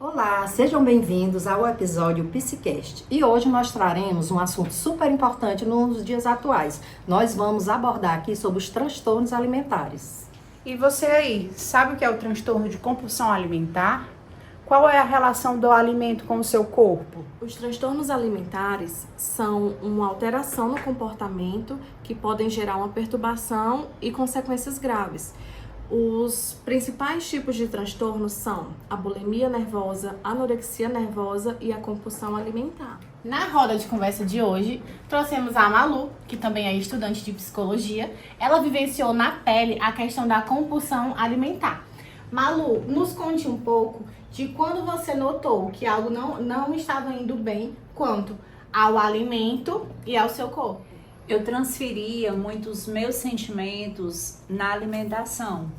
Olá, sejam bem-vindos ao episódio Psicast. E hoje nós traremos um assunto super importante nos dias atuais. Nós vamos abordar aqui sobre os transtornos alimentares. E você aí, sabe o que é o transtorno de compulsão alimentar? Qual é a relação do alimento com o seu corpo? Os transtornos alimentares são uma alteração no comportamento que podem gerar uma perturbação e consequências graves. Os principais tipos de transtornos são a bulimia nervosa, a anorexia nervosa e a compulsão alimentar. Na roda de conversa de hoje, trouxemos a Malu, que também é estudante de psicologia. Ela vivenciou na pele a questão da compulsão alimentar. Malu, nos conte um pouco de quando você notou que algo não estava indo bem quanto ao alimento e ao seu corpo. Eu transferia muitos meus sentimentos na alimentação.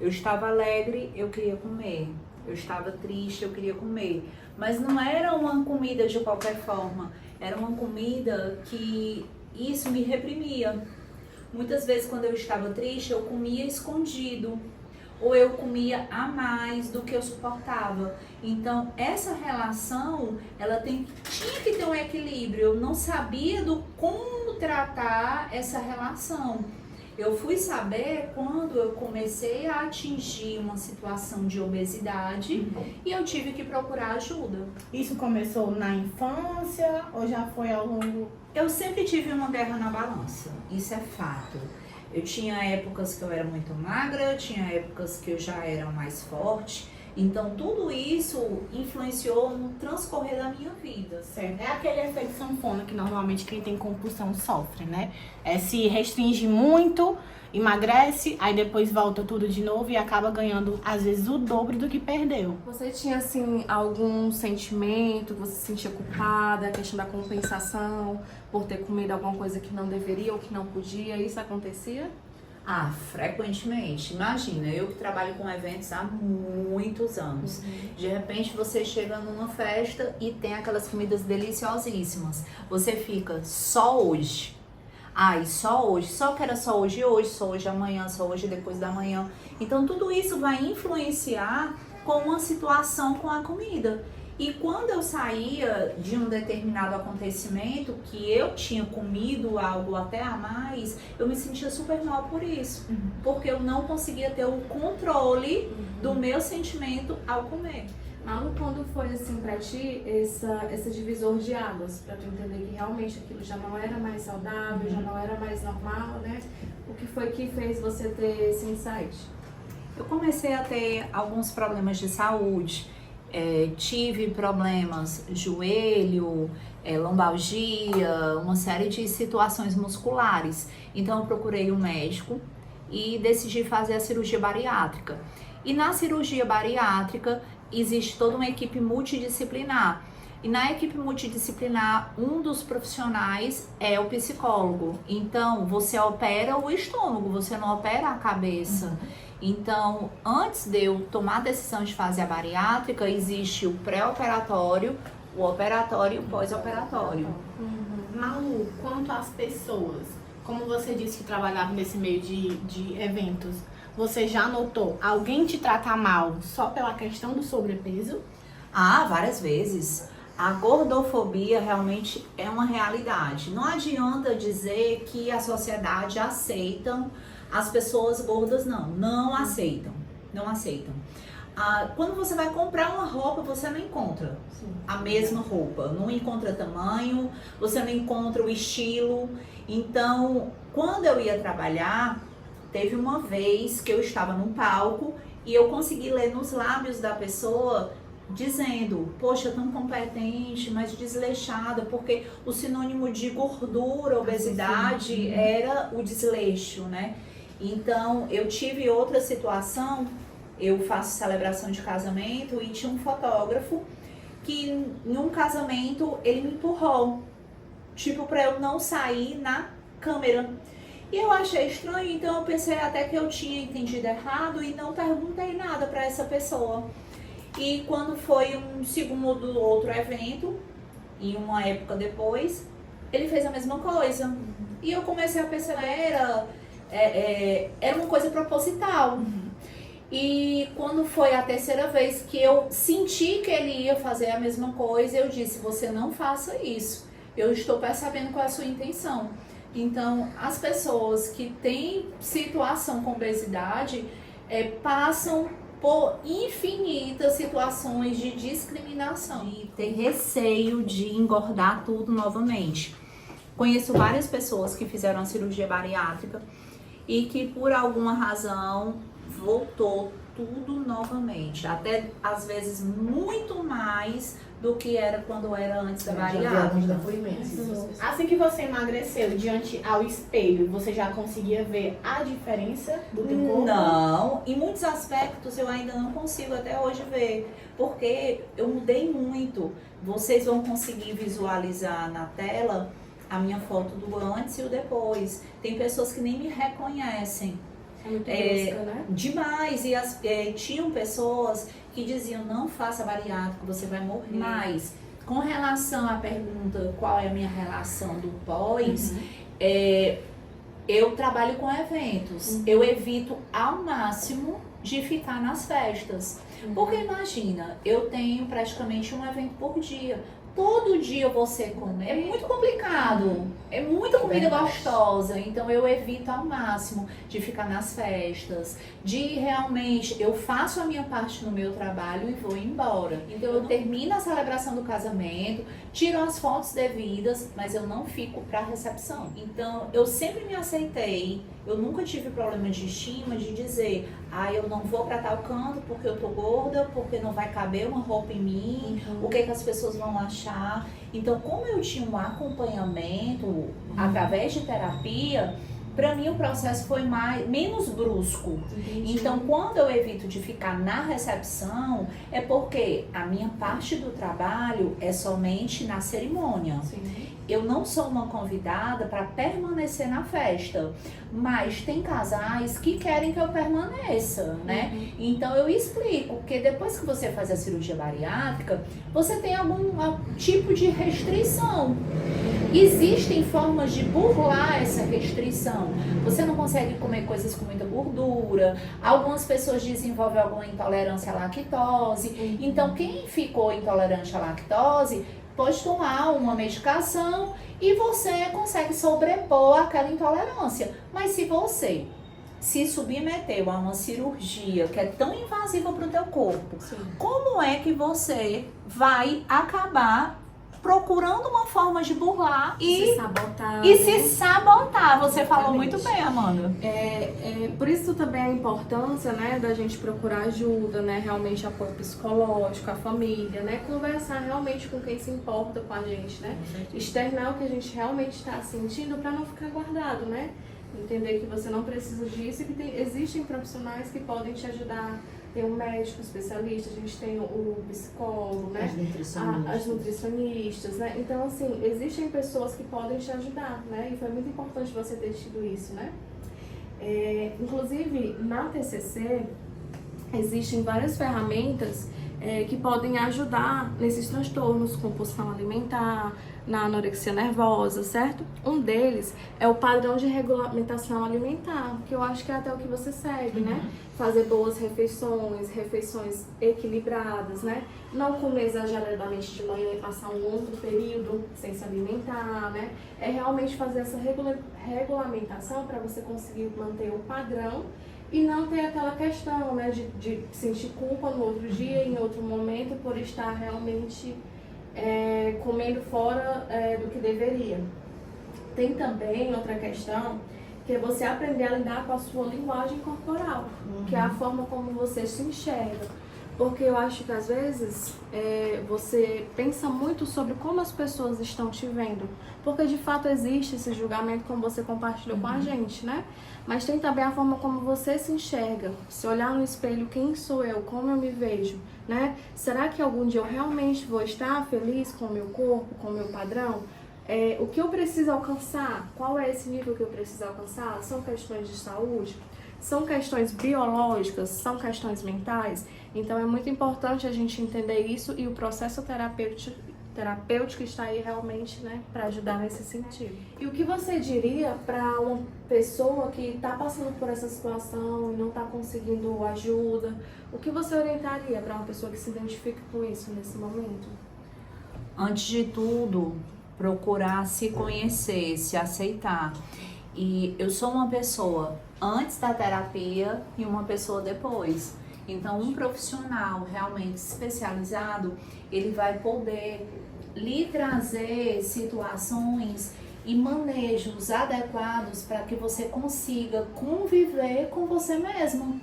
Eu estava alegre, eu queria comer. Eu estava triste, eu queria comer. Mas não era uma comida de qualquer forma. Era uma comida que isso me reprimia. Muitas vezes quando eu estava triste, eu comia escondido. Ou eu comia a mais do que eu suportava. Então, essa relação, tinha que ter um equilíbrio. Eu não sabia como tratar essa relação. Eu fui saber quando eu comecei a atingir uma situação de obesidade e eu tive que procurar ajuda. Isso começou na infância ou já foi ao longo? Eu sempre tive uma guerra na balança, isso é fato. Eu tinha épocas que eu era muito magra, tinha épocas que eu já era mais forte. Então, tudo isso influenciou no transcorrer da minha vida. Certo. É aquele efeito sanfona que normalmente quem tem compulsão sofre, né? Se restringe muito, emagrece, aí depois volta tudo de novo e acaba ganhando, às vezes, o dobro do que perdeu. Você tinha, assim, algum sentimento, você se sentia culpada, a questão da compensação por ter comido alguma coisa que não deveria ou que não podia, isso acontecia? Frequentemente. Imagina, eu que trabalho com eventos há muitos anos. De repente você chega numa festa e tem aquelas comidas deliciosíssimas. Você fica só hoje. Só hoje. Só que era só hoje amanhã, só hoje depois da manhã. Então tudo isso vai influenciar com uma situação com a comida. E quando eu saía de um determinado acontecimento, que eu tinha comido algo até a mais, eu me sentia super mal por isso. Porque eu não conseguia ter o controle do meu sentimento ao comer. Malu, quando foi assim pra ti, esse divisor de águas, pra tu entender que realmente aquilo já não era mais saudável, já não era mais normal, né? O que foi que fez você ter esse insight? Eu comecei a ter alguns problemas de saúde. Tive problemas, joelho, lombalgia, uma série de situações musculares. Então eu procurei um médico e decidi fazer a cirurgia bariátrica. E na cirurgia bariátrica existe toda uma equipe multidisciplinar. E na equipe multidisciplinar, um dos profissionais é o psicólogo. Então, você opera o estômago, você não opera a cabeça. Então, antes de eu tomar a decisão de fazer a bariátrica, existe o pré-operatório, o operatório e o pós-operatório. Malu, quanto às pessoas, como você disse que trabalhava nesse meio de eventos, você já notou alguém te tratar mal só pela questão do sobrepeso? Várias vezes. A gordofobia realmente é uma realidade. Não adianta dizer que a sociedade aceita as pessoas gordas, não aceitam. Quando você vai comprar uma roupa, você não encontra a mesma roupa, não encontra tamanho, você não encontra o estilo. Então, quando eu ia trabalhar, teve uma vez que eu estava num palco e eu consegui ler nos lábios da pessoa dizendo, poxa, tão competente, mas desleixada, porque o sinônimo de gordura, obesidade, era o desleixo, né? Então, eu tive outra situação, eu faço celebração de casamento e tinha um fotógrafo que, em um casamento, ele me empurrou, tipo, pra eu não sair na câmera. E eu achei estranho, então eu pensei até que eu tinha entendido errado e não perguntei nada pra essa pessoa. E quando foi um segundo outro evento, e uma época depois, ele fez a mesma coisa. E eu comecei a perceber, era uma coisa proposital. E quando foi a terceira vez que eu senti que ele ia fazer a mesma coisa, eu disse, você não faça isso. Eu estou percebendo qual é a sua intenção. Então, as pessoas que têm situação com obesidade passam por infinitas situações de discriminação. E ter receio de engordar tudo novamente. Conheço várias pessoas que fizeram a cirurgia bariátrica e que por alguma razão voltou tudo novamente, até às vezes muito mais do que era quando era antes da bariátrica. Assim que você emagreceu diante ao espelho, você já conseguia ver a diferença do teu corpo? Não, em muitos aspectos eu ainda não consigo até hoje ver, porque eu mudei muito. Vocês vão conseguir visualizar na tela a minha foto do antes e o depois. Tem pessoas que nem me reconhecem. É muito brusca, né? Demais. E tinham pessoas que diziam, não faça bariátrica, você vai morrer. Mas, com relação à pergunta, qual é a minha relação do pós, eu trabalho com eventos. Eu evito ao máximo de ficar nas festas. Porque imagina, eu tenho praticamente um evento por dia. Todo dia você comer é muito complicado, é muita comida gostosa, então eu evito ao máximo de ficar nas festas, de realmente, eu faço a minha parte no meu trabalho e vou embora. Então eu termino a celebração do casamento, tiro as fotos devidas, mas eu não fico para a recepção. Então eu sempre me aceitei, eu nunca tive problema de estima, de dizer, eu não vou para tal canto porque eu tô gorda, porque não vai caber uma roupa em mim, o que as pessoas vão achar. Então, como eu tinha um acompanhamento através de terapia, para mim o processo foi menos brusco. Então, quando eu evito de ficar na recepção, é porque a minha parte do trabalho é somente na cerimônia. Eu não sou uma convidada para permanecer na festa, mas tem casais que querem que eu permaneça, né? Então eu explico, porque depois que você faz a cirurgia bariátrica, você tem algum tipo de restrição. Existem formas de burlar essa restrição. Você não consegue comer coisas com muita gordura, algumas pessoas desenvolvem alguma intolerância à lactose. Então quem ficou intolerante à lactose pode tomar uma medicação e você consegue sobrepor aquela intolerância. Mas se você se submeteu a uma cirurgia que é tão invasiva para o teu corpo, como é que você vai acabar procurando uma forma de burlar Se sabotar. e se sabotar? Você falou Exatamente. muito bem, Amanda. Por isso também a importância, né, da gente procurar ajuda, né, realmente apoio psicológico, a família, né, conversar realmente com quem se importa com a gente, né, externar o que a gente realmente está sentindo para não ficar guardado, né, entender que você não precisa disso e que existem profissionais que podem te ajudar. Tem um médico especialista, a gente tem o psicólogo, né? As nutricionistas, né? Então, assim, existem pessoas que podem te ajudar, né? E foi muito importante você ter tido isso, né? Inclusive, na TCC, existem várias ferramentas que podem ajudar nesses transtornos, compulsão alimentar, na anorexia nervosa, certo? Um deles é o padrão de regulamentação alimentar, que eu acho que é até o que você segue, né? Fazer boas refeições equilibradas, né? Não comer exageradamente de manhã e passar um outro período sem se alimentar, né? É realmente fazer essa regulamentação para você conseguir manter o padrão e não ter aquela questão, né, de sentir culpa no outro dia, em outro momento, por estar realmente comendo fora do que deveria. Tem também outra questão, que é você aprender a lidar com a sua linguagem corporal, que é a forma como você se enxerga. Porque eu acho que às vezes você pensa muito sobre como as pessoas estão te vendo. Porque de fato existe esse julgamento, como você compartilhou com a gente, né? Mas tem também a forma como você se enxerga. Se olhar no espelho, quem sou eu? Como eu me vejo? Né? Será que algum dia eu realmente vou estar feliz com o meu corpo, com o meu padrão? O que eu preciso alcançar? Qual é esse nível que eu preciso alcançar? São questões de saúde? São questões biológicas? São questões mentais? Então é muito importante a gente entender isso e o processo terapêutico terapêutico está aí realmente, né, para ajudar nesse sentido. E o que você diria para uma pessoa que está passando por essa situação e não está conseguindo ajuda? O que você orientaria para uma pessoa que se identifica com isso nesse momento? Antes de tudo, procurar se conhecer, se aceitar. E eu sou uma pessoa antes da terapia e uma pessoa depois. Então, um profissional realmente especializado, ele vai poder lhe trazer situações e manejos adequados para que você consiga conviver com você mesmo.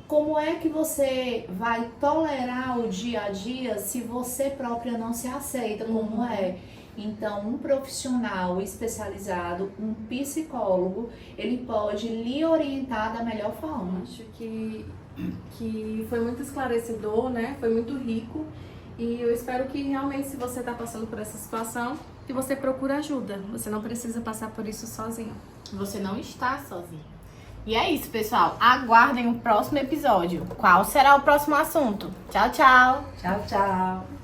Como é que você vai tolerar o dia a dia se você própria não se aceita como é? Então, um profissional especializado, um psicólogo, ele pode lhe orientar da melhor forma. Acho que foi muito esclarecedor, né? Foi muito rico. E eu espero que realmente, se você está passando por essa situação, que você procure ajuda. Você não precisa passar por isso sozinho. Você não está sozinho. E é isso, pessoal. Aguardem o próximo episódio. Qual será o próximo assunto? Tchau, tchau! Tchau, tchau!